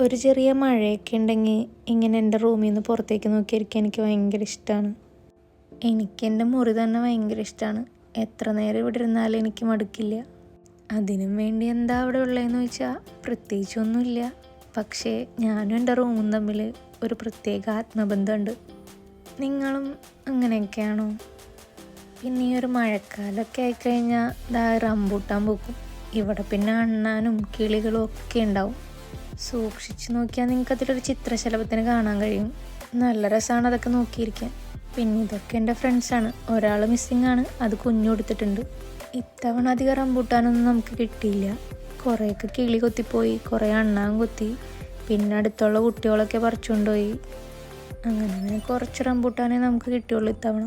ഒരു ചെറിയ മഴയൊക്കെ ഉണ്ടെങ്കിൽ ഇങ്ങനെ എൻ്റെ റൂമിൽ നിന്ന് പുറത്തേക്ക് നോക്കിയിരിക്കാൻ എനിക്ക് ഭയങ്കര ഇഷ്ടമാണ്. എൻ്റെ മുറി തന്നെ ഭയങ്കര ഇഷ്ടമാണ്. എത്ര നേരം ഇവിടെ ഇരുന്നാലും എനിക്ക് മടുക്കില്ല. അതിനും വേണ്ടി എന്താ അവിടെ ഉള്ളതെന്ന് ചോദിച്ചാൽ പ്രത്യേകിച്ചൊന്നുമില്ല. പക്ഷേ ഞാനും എൻ്റെ റൂമും തമ്മിൽ ഒരു പ്രത്യേക ആത്മബന്ധമുണ്ട്. നിങ്ങളും അങ്ങനെയൊക്കെയാണോ? പിന്നെ ഈ ഒരു മഴക്കാലമൊക്കെ ആയിക്കഴിഞ്ഞാൽ റംബൂട്ടാൻ പൂക്കും. ഇവിടെ പിന്നെ അണ്ണാനും കിളികളും ഒക്കെ ഉണ്ടാവും. സൂക്ഷിച്ച് നോക്കിയാൽ നിങ്ങൾക്ക് അതിലൊരു ചിത്രശലഭത്തിന് കാണാൻ കഴിയും. നല്ല രസമാണ് അതൊക്കെ നോക്കിയിരിക്കാൻ. പിന്നെ ഇതൊക്കെ എൻ്റെ ഫ്രണ്ട്സാണ്. ഒരാൾ മിസ്സിങ് ആണ്, അത് കുഞ്ഞു കൊടുത്തിട്ടുണ്ട്. ഇത്തവണ അധികം റംബൂട്ടാനൊന്നും നമുക്ക് കിട്ടിയില്ല. കുറേയൊക്കെ കിളി കൊത്തിപ്പോയി, കുറേ അണ്ണാൻ കൊത്തി, പിന്നെ അടുത്തുള്ള കുട്ടികളൊക്കെ പറിച്ചുകൊണ്ടുപോയി. അങ്ങനെ കുറച്ച് റംബൂട്ടാനേ നമുക്ക് കിട്ടിയുള്ളൂ ഇത്തവണ.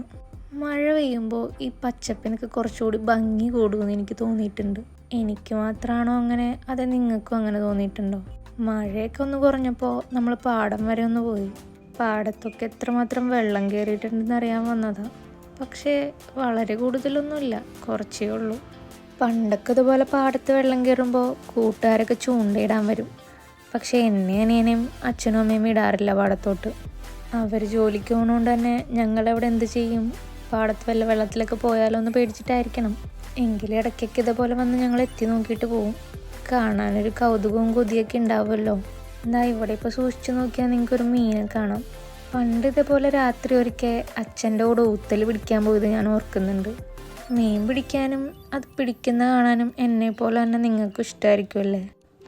മഴ പെയ്യുമ്പോൾ ഈ പച്ചപ്പിനൊക്കെ കുറച്ചുകൂടി ഭംഗി കൂടുമെന്ന് എനിക്ക് തോന്നിയിട്ടുണ്ട്. എനിക്ക് മാത്രമാണോ അങ്ങനെ, അതെ നിങ്ങൾക്കും അങ്ങനെ തോന്നിയിട്ടുണ്ടോ? മഴയൊക്കെ ഒന്ന് കുറഞ്ഞപ്പോൾ നമ്മൾ പാടം വരെ ഒന്ന് പോയി. പാടത്തൊക്കെ എത്രമാത്രം വെള്ളം കയറിയിട്ടുണ്ടെന്ന് അറിയാൻ വന്നതാണ്. പക്ഷേ വളരെ കൂടുതലൊന്നുമില്ല, കുറച്ചേ ഉള്ളൂ. പണ്ടൊക്കെ ഇതുപോലെ പാടത്ത് വെള്ളം കയറുമ്പോൾ കൂട്ടുകാരൊക്കെ ചൂണ്ടയിടാൻ വരും. പക്ഷേ അനിയനെയും അച്ഛനും അമ്മയും ഇടാറില്ല പാടത്തോട്ട്. അവർ ജോലിക്ക് പോകുന്നതുകൊണ്ട് തന്നെ ഞങ്ങളവിടെ എന്ത് ചെയ്യും? പാടത്ത് വല്ല വെള്ളത്തിലൊക്കെ പോയാലോ എന്ന് പേടിച്ചിട്ടായിരിക്കണം. എങ്കിലും ഇടയ്ക്കൊക്കെ ഇതേപോലെ വന്ന് ഞങ്ങൾ എത്തി നോക്കിയിട്ട് പോവും. കാണാനൊരു കൗതുകവും കൊതിയൊക്കെ ഉണ്ടാവുമല്ലോ. ഇവിടെ ഇപ്പോൾ സൂക്ഷിച്ച് നോക്കിയാൽ നിങ്ങൾക്കൊരു മീനെ കാണാം. പണ്ട് ഇതേപോലെ രാത്രി ഒരിക്കൽ അച്ഛൻ്റെ കൂടെ ഊത്തൽ പിടിക്കാൻ പോയത് ഞാൻ ഓർക്കുന്നുണ്ട്. മീൻ പിടിക്കാനും അത് പിടിക്കുന്ന കാണാനും എന്നെപ്പോലെ തന്നെ നിങ്ങൾക്കും ഇഷ്ടമായിരിക്കുമല്ലേ?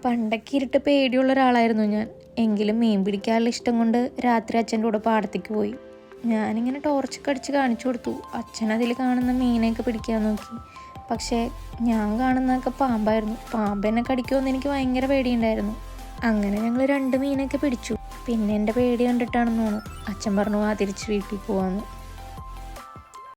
പണ്ടൊക്കെ ഇരുട്ട് പേടിയുള്ള ഒരാളായിരുന്നു ഞാൻ. എങ്കിലും മീൻ പിടിക്കാനുള്ള ഇഷ്ടം കൊണ്ട് രാത്രി അച്ഛൻ്റെ കൂടെ പാടത്തേക്ക് പോയി. ഞാനിങ്ങനെ ടോർച്ചൊക്കെ അടിച്ച് കാണിച്ചു കൊടുത്തു. അച്ഛനതിൽ കാണുന്ന മീനെയൊക്കെ പിടിക്കാൻ നോക്കി. പക്ഷേ ഞാൻ കാണുന്നതൊക്കെ പാമ്പായിരുന്നു. പാമ്പെന്നെ കടിക്കുമെന്ന് എനിക്ക് ഭയങ്കര പേടിയുണ്ടായിരുന്നു. അങ്ങനെ ഞങ്ങൾ 2 മീനൊക്കെ പിടിച്ചു. പിന്നെ എൻ്റെ പേടി കണ്ടിട്ടാണെന്ന് തോന്നുന്നു അച്ഛൻ പറഞ്ഞു തിരിച്ച് വീട്ടിൽ പോവാന്ന്.